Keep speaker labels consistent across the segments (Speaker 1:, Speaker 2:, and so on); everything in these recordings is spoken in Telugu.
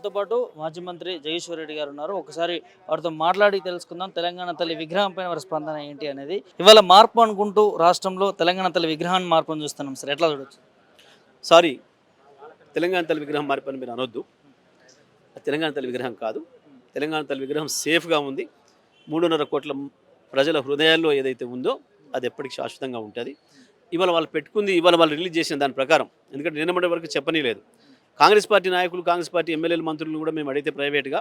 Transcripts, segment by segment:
Speaker 1: మనతో పాటు మాజీ మంత్రి జగదీశ్వర్ రెడ్డి గారు ఉన్నారు. ఒకసారి వారితో మాట్లాడి తెలుసుకుందాం తెలంగాణ తల్లి విగ్రహం పైన వారి స్పందన ఏంటి అనేది. ఇవాళ మార్పు అనుకుంటూ రాష్ట్రంలో తెలంగాణ తల్లి విగ్రహాన్ని మార్పుని చూస్తున్నాం సార్, ఎట్లా చూడొచ్చు?
Speaker 2: సారీ, తెలంగాణ తల్లి విగ్రహం మారిపోయిన మీరు అనొద్దు. అది తెలంగాణ తల్లి విగ్రహం కాదు. తెలంగాణ తల్లి విగ్రహం సేఫ్గా ఉంది. 3.5 కోట్ల ప్రజల హృదయాల్లో ఏదైతే ఉందో అది ఎప్పటికీ శాశ్వతంగా ఉంటుంది. ఇవాళ వాళ్ళు పెట్టుకుంది, ఇవాళ వాళ్ళు రిలీజ్ చేసిన దాని ప్రకారం, ఎందుకంటే నిన్నటి వరకు చెప్పనీలేదు. కాంగ్రెస్ పార్టీ నాయకులు, కాంగ్రెస్ పార్టీ ఎమ్మెల్యేలు, మంత్రులు కూడా మేము అడిగితే ప్రైవేట్గా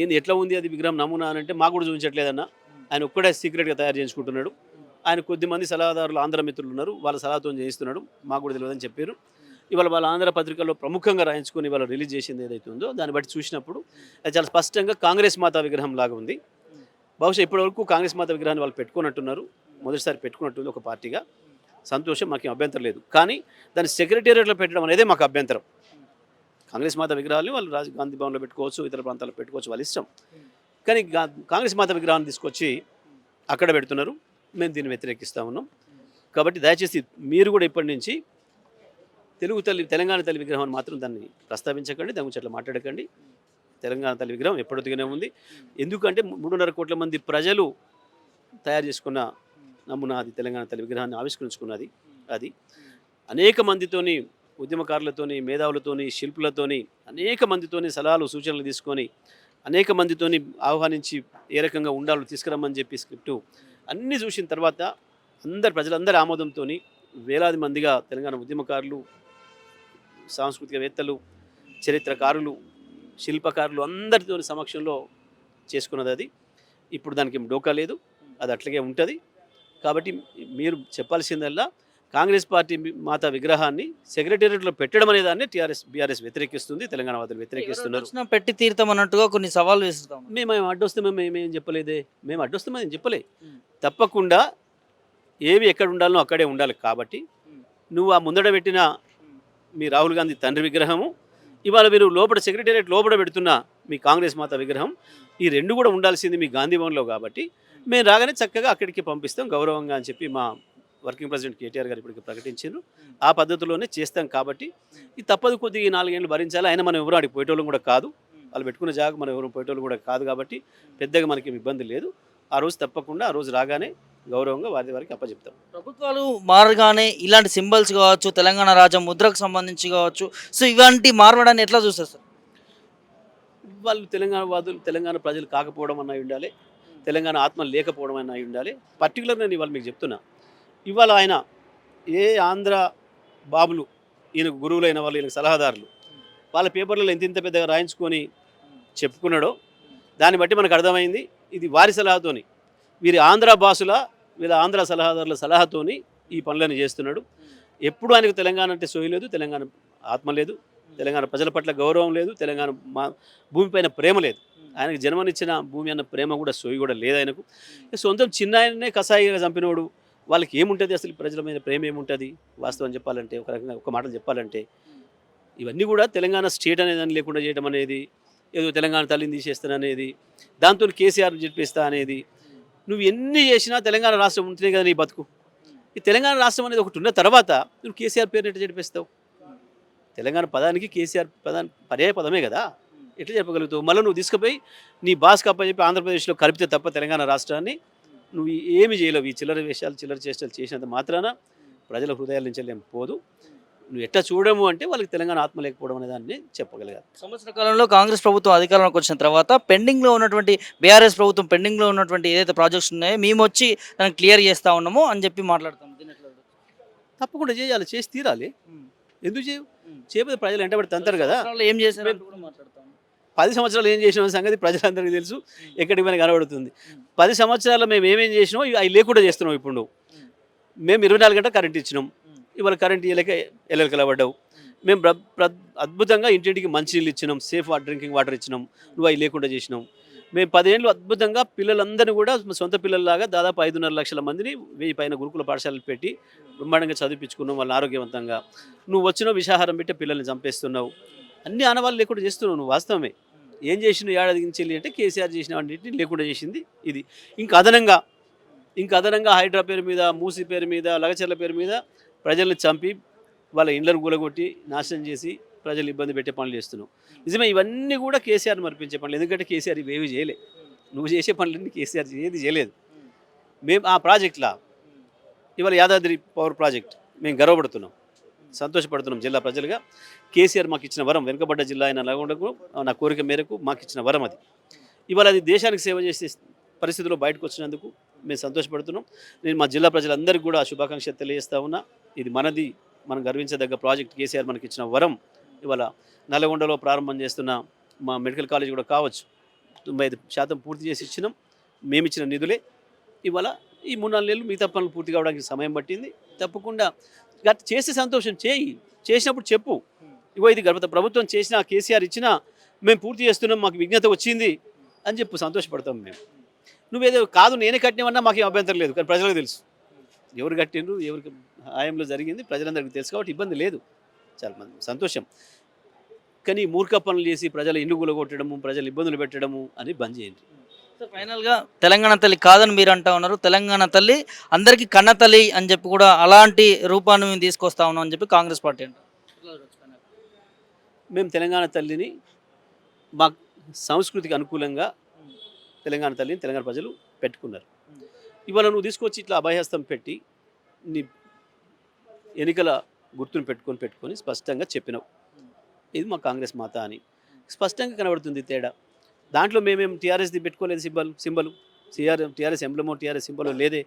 Speaker 2: ఏంది ఎట్లా ఉంది అది విగ్రహం నమూనా అని అంటే మాకు కూడా చూపించట్లేదన్న. ఆయన ఒక్కడే సీక్రెట్గా తయారు చేయించుకుంటున్నాడు. ఆయన కొద్దిమంది సలహాదారులు ఆంధ్ర మిత్రులు ఉన్నారు, వాళ్ళ సలహాతో చేయిస్తున్నాడు, మాకు కూడా తెలియదని చెప్పారు. ఇవాళ వాళ్ళ ఆంధ్ర పత్రికల్లో ప్రముఖంగా రాయించుకొని ఇవాళ రిలీజ్ చేసింది ఏదైతే ఉందో దాన్ని బట్టి చూసినప్పుడు అది చాలా స్పష్టంగా కాంగ్రెస్ మాతా విగ్రహం లాగా ఉంది. బహుశా ఇప్పటివరకు కాంగ్రెస్ మాతా విగ్రహాన్ని వాళ్ళు పెట్టుకున్నట్టున్నారు, మొదటిసారి పెట్టుకున్నట్టుంది ఒక పార్టీగా. సంతోషం, మాకేం అభ్యంతరం లేదు. కానీ దాన్ని సెక్రటేరియట్లో పెట్టడం అనేదే మాకు అభ్యంతరం. కాంగ్రెస్ మాత విగ్రహాలు వాళ్ళు గాంధీ భవన్లో పెట్టుకోవచ్చు, ఇతర ప్రాంతాల్లో పెట్టుకోవచ్చు, వాళ్ళ ఇష్టం. కానీ కాంగ్రెస్ మాత విగ్రహాన్ని తీసుకొచ్చి అక్కడ పెడుతున్నారు. మేము దీన్ని వ్యతిరేకిస్తూ ఉన్నాం. కాబట్టి దయచేసి మీరు కూడా ఇప్పటి నుంచి తెలంగాణ తల్లి విగ్రహం మాత్రం దాన్ని ప్రస్తావించకండి, దాని గురించి అట్లా మాట్లాడకండి. తెలంగాణ తల్లి విగ్రహం ఎప్పటికైనా ఉంది. ఎందుకంటే 3.5 కోట్ల మంది ప్రజలు తయారు చేసుకున్న నమూనా అది. తెలంగాణ తల్లి విగ్రహాన్ని ఆవిష్కరించుకున్నది అది. అనేక మందితోని, ఉద్యమకారులతోని, మేధావులతోని, శిల్పులతోని, అనేక మందితోని సలహాలు సూచనలు తీసుకొని, అనేక మందితోని ఆహ్వానించి ఏ రకంగా ఉండాలో తీసుకురమ్మని చెప్పి స్క్రిప్టు అన్నీ చూసిన తర్వాత ప్రజలందరి ఆమోదంతో వేలాది మందిగా తెలంగాణ ఉద్యమకారులు, సాంస్కృతికవేత్తలు, చరిత్రకారులు, శిల్పకారులు అందరితో సమక్షంలో చేసుకున్నది అది. ఇప్పుడు దానికి డోకా లేదు, అది అట్లాగే ఉంటుంది. కాబట్టి మీరు చెప్పాల్సిందల్లా కాంగ్రెస్ పార్టీ మాతా విగ్రహాన్ని సెక్రటేరియట్లో పెట్టడం అనే దాన్ని బీఆర్ఎస్ వ్యతిరేకిస్తుంది, తెలంగాణ వాదులు వ్యతిరేకిస్తున్నారు.
Speaker 1: పెట్టి తీర్థం అన్నట్టుగా కొన్ని సవాళ్ళు వేస్తాం.
Speaker 2: మేము అడ్డొస్తామో మేమేం చెప్పలేదే, మేము అడ్డొస్తామని చెప్పలే. తప్పకుండా ఏవి ఎక్కడ ఉండాలనో అక్కడే ఉండాలి. కాబట్టి నువ్వు ఆ ముందడ పెట్టిన మీ రాహుల్ గాంధీ తండ్రి విగ్రహము, ఇవాళ మీరు లోపల సెక్రటేరియట్ లోపల పెడుతున్న మీ కాంగ్రెస్ మాత విగ్రహం, ఈ రెండు కూడా ఉండాల్సింది మీ గాంధీ భవన్లో. కాబట్టి మేము రాగానే చక్కగా అక్కడికి పంపిస్తాం గౌరవంగా అని చెప్పి మా వర్కింగ్ ప్రెసిడెంట్ కేటీఆర్ గారు ఇప్పటికి ప్రకటించారు. ఆ పద్ధతిలోనే చేస్తాం. కాబట్టి ఇది తప్పదు, కొద్దిగా 4 ఏళ్ళు భరించాలి. అయినా మనం ఎవరు ఆడికి పోయేటోళ్ళం కూడా కాదు, వాళ్ళు పెట్టుకున్న జాగా మనం ఎవరు పోయేటోళ్ళు కూడా కాదు. కాబట్టి పెద్దగా మనకి ఇబ్బంది లేదు. ఆ రోజు తప్పకుండా ఆ రోజు రాగానే గౌరవంగా వారికి అప్పచెప్తాం.
Speaker 1: ప్రభుత్వాలు మారగానే ఇలాంటి సింబల్స్ కావచ్చు, తెలంగాణ రాజ్యం ముద్రకు సంబంధించి కావచ్చు, సో ఇలాంటి మారడాన్ని ఎట్లా చూస్తారు సార్?
Speaker 2: వాళ్ళు తెలంగాణ వాదులు తెలంగాణ ప్రజలు కాకపోవడం అన్న ఉండాలి, తెలంగాణ ఆత్మ లేకపోవడం అన్న ఉండాలి. పర్టికులర్ నేను ఇవాళ మీకు చెప్తున్నా, ఇవాళ ఆయన ఏ ఆంధ్ర బాబులు, ఈయనకు గురువులైన వాళ్ళు, ఈయనకు సలహాదారులు, వాళ్ళ పేపర్లలో ఇంత పెద్దగా రాయించుకొని చెప్పుకున్నాడో దాన్ని బట్టి మనకు అర్థమైంది ఇది వారి సలహాతోని, వీరి ఆంధ్ర భాషల, వీళ్ళ ఆంధ్ర సలహాదారుల సలహాతోని ఈ పనులను చేస్తున్నాడు. ఎప్పుడు ఆయనకు తెలంగాణ అంటే సోయి లేదు, తెలంగాణ ఆత్మ లేదు, తెలంగాణ ప్రజల పట్ల గౌరవం లేదు, తెలంగాణ భూమిపైన ప్రేమ లేదు. ఆయనకు జన్మనిచ్చిన భూమి అన్న ప్రేమ కూడా సోయి కూడా లేదు ఆయనకు. సొంతం చిన్న ఆయననే కసాయిగా చంపినోడు, వాళ్ళకి ఏముంటుంది అసలు? ప్రజల మీద ప్రేమ ఏముంటుంది? వాస్తవం చెప్పాలంటే, ఒక రకంగా ఒక మాటలు చెప్పాలంటే, ఇవన్నీ కూడా తెలంగాణ స్టేట్ అనేదాన్ని లేకుండా చేయడం అనేది, ఏదో తెలంగాణ తల్లిని తీసేస్తాననేది, దాంతో కేసీఆర్ చెప్పేస్తా అనేది, నువ్వు ఎన్ని చేసినా తెలంగాణ రాష్ట్రం ఉంటేనే కదా నీ బతుకు. ఈ తెలంగాణ రాష్ట్రం అనేది ఒకటి ఉన్న తర్వాత నువ్వు కేసీఆర్ పేరు ఎట్లా చెప్పేస్తావు? తెలంగాణ పదానికి కేసీఆర్ పర్యాయ పదమే కదా, ఎట్లా చెప్పగలుగుతావు? మళ్ళీ నువ్వు తీసుకుపోయి నీ బాస్ చెప్పి ఆంధ్రప్రదేశ్లో కలిపితే తప్ప తెలంగాణ రాష్ట్రాన్ని నువ్వు ఏమి చేయలేవు. ఈ చిల్లర వేషాలు, చిల్లర చేష్టలు చేసినంత మాత్రాన ప్రజల హృదయాల నుంచి ఏం పోదు. నువ్వు ఎట్లా చూడము అంటే వాళ్ళకి తెలంగాణ ఆత్మ లేకపోవడం అనే దాన్ని చెప్పగలిగారు.
Speaker 1: సంవత్సర కాలంలో కాంగ్రెస్ ప్రభుత్వం అధికారంలోకి వచ్చిన తర్వాత పెండింగ్లో ఉన్నటువంటి బీఆర్ఎస్ ప్రభుత్వం పెండింగ్లో ఉన్నటువంటి ఏదైతే ప్రాజెక్ట్స్ ఉన్నాయో మేము వచ్చి దాన్ని క్లియర్ చేస్తూ ఉన్నామో అని చెప్పి మాట్లాడతాం.
Speaker 2: తప్పకుండా చేయాలి, చేసి తీరాలి. ఎందుకు చేయకపోతే ప్రజలు వెంటబడి తంతారు కదా.
Speaker 1: ఏం చేశారు?
Speaker 2: 10 సంవత్సరాలు ఏం చేసిన సంగతి ప్రజలందరికీ తెలుసు, ఎక్కడికి మనకి కనబడుతుంది. 10 సంవత్సరాలు మేము ఏమేం చేసినాం అవి లేకుండా చేస్తున్నాం. ఇప్పుడు మేము 24 గంటలు కరెంట్ ఇచ్చినాం, ఇవాళ కరెంట్ ఇవ్వలేక ఎల్లెలకల పడ్డావు. మేము అద్భుతంగా ఇంటింటికి మంచినీళ్ళు ఇచ్చినాం, సేఫ్ డ్రింకింగ్ వాటర్ ఇచ్చినాం, నువ్వు అవి లేకుండా చేసినాం. మేము 10 ఏళ్ళు అద్భుతంగా పిల్లలందరినీ కూడా సొంత పిల్లల్లాగా దాదాపు 5.5 లక్షల మందిని 1000 పైన గురుకుల పాఠశాలలు పెట్టి బ్రహ్మాండంగా చదివించుకున్నాం, వాళ్ళని ఆరోగ్యవంతంగా. నువ్వు వచ్చినావు విషాహారం పెట్టి పిల్లల్ని చంపేస్తున్నావు, అన్ని ఆనవాళ్ళు లేకుండా చేస్తున్నావు. నువ్వు వాస్తవమే ఏం చేసినావు ఏడాది నుంచి అంటే కేసీఆర్ చేసిన వాటిని లేకుండా చేసింది ఇది. ఇంకా అదనంగా హైడ్రా పేరు మీద, మూసీ పేరు మీద, లగచర్ల పేరు మీద ప్రజల్ని చంపి వాళ్ళ ఇండ్లను కూలగొట్టి నాశనం చేసి ప్రజలు ఇబ్బంది పెట్టే పనులు చేస్తున్నావు. నిజమే, ఇవన్నీ కూడా కేసీఆర్ని మరిపించే పనులు. ఎందుకంటే కేసీఆర్ ఇవేవి చేయలే. నువ్వు చేసే పనులన్నీ కేసీఆర్ ఏది చేయలేదు. మేము ఆ ప్రాజెక్టులా ఇవాళ యాదాద్రి పవర్ ప్రాజెక్ట్ మేము గర్వపడుతున్నాం, సంతోషపడుతున్నాం జిల్లా ప్రజలుగా. కేసీఆర్ మాకు ఇచ్చిన వరం, వెనుకబడ్డ జిల్లా అయిన నల్గొండకు నా కోరిక మేరకు మాకు ఇచ్చిన వరం అది. ఇవాళ అది దేశానికి సేవ చేసే పరిస్థితిలో బయటకు వచ్చినందుకు మేము సంతోషపడుతున్నాం. నేను మా జిల్లా ప్రజలందరికీ కూడా శుభాకాంక్షలు తెలియజేస్తా ఉన్నా. ఇది మనది, మనం గర్వించదగ్గ ప్రాజెక్ట్. కేసీఆర్ మనకి ఇచ్చిన వరం. ఇవాళ నల్గొండలో ప్రారంభం చేస్తున్న మా మెడికల్ కాలేజ్ కూడా కావచ్చు, 95% పూర్తి చేసి ఇచ్చినాం. మేమిచ్చిన నిధులే. ఇవాళ ఈ 3-4 నెలలు మిగతా పనులు పూర్తి కావడానికి సమయం పట్టింది. తప్పకుండా చేసే సంతోషం చేయి, చేసినప్పుడు చెప్పు, ఇగో ఇది గత ప్రభుత్వం చేసిన, కేసీఆర్ ఇచ్చినా మేము పూర్తి చేస్తున్నాం, మాకు విజ్ఞత వచ్చింది అని చెప్పు, సంతోషపడతాం మేము. నువ్వేదో కాదు నేనే కట్టినవన్నా మాకేం అభ్యంతరం లేదు, కానీ ప్రజలకు తెలుసు ఎవరు కట్టిండ్రు, ఎవరికి హాయంలో జరిగింది ప్రజలందరికీ తెలుసు, కాబట్టి ఇబ్బంది లేదు. చాలా మంది సంతోషం. కానీ మూర్ఖ పనులు చేసి ప్రజల ఇల్లు కూలగొట్టడము, ప్రజలు ఇబ్బందులు పెట్టడము అని బంద్ చేయండి.
Speaker 1: సో ఫైనల్గా తెలంగాణ తల్లి కాదని మీరు అంటా ఉన్నారు. తెలంగాణ తల్లి అందరికీ కన్న తల్లి అని చెప్పి కూడా అలాంటి రూపాన్ని మేము తీసుకొస్తా ఉన్నాం అని చెప్పి కాంగ్రెస్ పార్టీ అంటారు.
Speaker 2: మేము తెలంగాణ తల్లిని మా సంస్కృతికి అనుకూలంగా తెలంగాణ తల్లిని తెలంగాణ ప్రజలు పెట్టుకున్నారు. ఇవాళ నువ్వు తీసుకొచ్చి ఇట్లా అభయహస్తం పెట్టి నీ ఎన్నికల గుర్తును పెట్టుకొని స్పష్టంగా చెప్పినావు, ఇది మా కాంగ్రెస్ మాత అని స్పష్టంగా కనబడుతుంది తేడా. దాంట్లో మేమేం టీఆర్ఎస్ది పెట్టుకోలేదు, సింబలు టీఆర్ఎస్ ఎంబ్లమో టీఆర్ఎస్ సింబలో లేదే.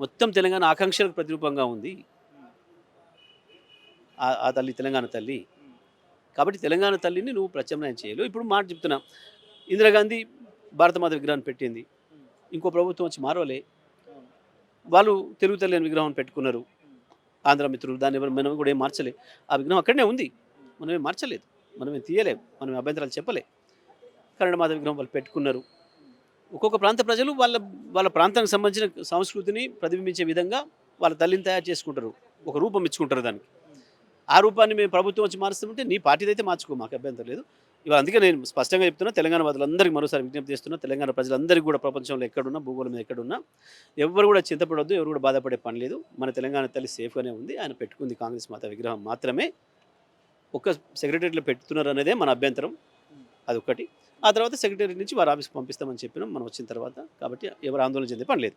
Speaker 2: మొత్తం తెలంగాణ ఆకాంక్షలకు ప్రతిరూపంగా ఉంది ఆ తల్లి, తెలంగాణ తల్లి. కాబట్టి తెలంగాణ తల్లిని నువ్వు ప్రత్యామ్నాయం చేయలేవు. ఇప్పుడు మాట చెప్తున్నా, ఇందిరాగాంధీ భారతమాత విగ్రహాన్ని పెట్టింది, ఇంకో ప్రభుత్వం వచ్చి మారవలే, వాళ్ళు తెలుగు తల్లి విగ్రహం పెట్టుకున్నారు ఆంధ్ర మిత్రులు. దాన్ని మనం కూడా ఏం మార్చలే. ఆ విగ్రహం అక్కడనే ఉంది, మనమేం మార్చలేదు, మనమేం తీయలేము, మనం అభ్యంతరాలు చెప్పలే. కన్నడమాత విగ్రహం వాళ్ళు పెట్టుకున్నారు. ఒక్కొక్క ప్రాంత ప్రజలు వాళ్ళ ప్రాంతానికి సంబంధించిన సంస్కృతిని ప్రతిబింబించే విధంగా వాళ్ళ తల్లిని తయారు చేసుకుంటారు, ఒక రూపం ఇచ్చుకుంటారు దానికి. ఆ రూపాన్ని మేము ప్రభుత్వం వచ్చి మారుస్తుంటే నీ పార్టీది అయితే మార్చుకో, మాకు అభ్యంతరం లేదు. ఇవాళ అందుకే నేను స్పష్టంగా చెప్తున్నా, తెలంగాణ వాదులందరికీ మరోసారి విజ్ఞప్తి చేస్తున్నా, తెలంగాణ ప్రజలందరికీ కూడా ప్రపంచంలో ఎక్కడున్నా, భూగోళం మీద ఎక్కడున్నా ఎవరు కూడా చింతపడొద్దు, ఎవరు కూడా బాధపడే పని లేదు. మన తెలంగాణ తల్లి సేఫ్గానే ఉంది. ఆయన పెట్టుకుంది కాంగ్రెస్ మాత విగ్రహం మాత్రమే, ఒక్క సెక్రటరీలో పెట్టుతున్నారు అనేదే మన అభ్యంతరం, అదొకటి. ఆ తర్వాత సెక్రటరీ నుంచి వారి ఆఫీస్కి పంపిస్తామని చెప్పినాం మనం వచ్చిన తర్వాత. కాబట్టి ఎవరు ఆందోళన చెందే పని లేదు.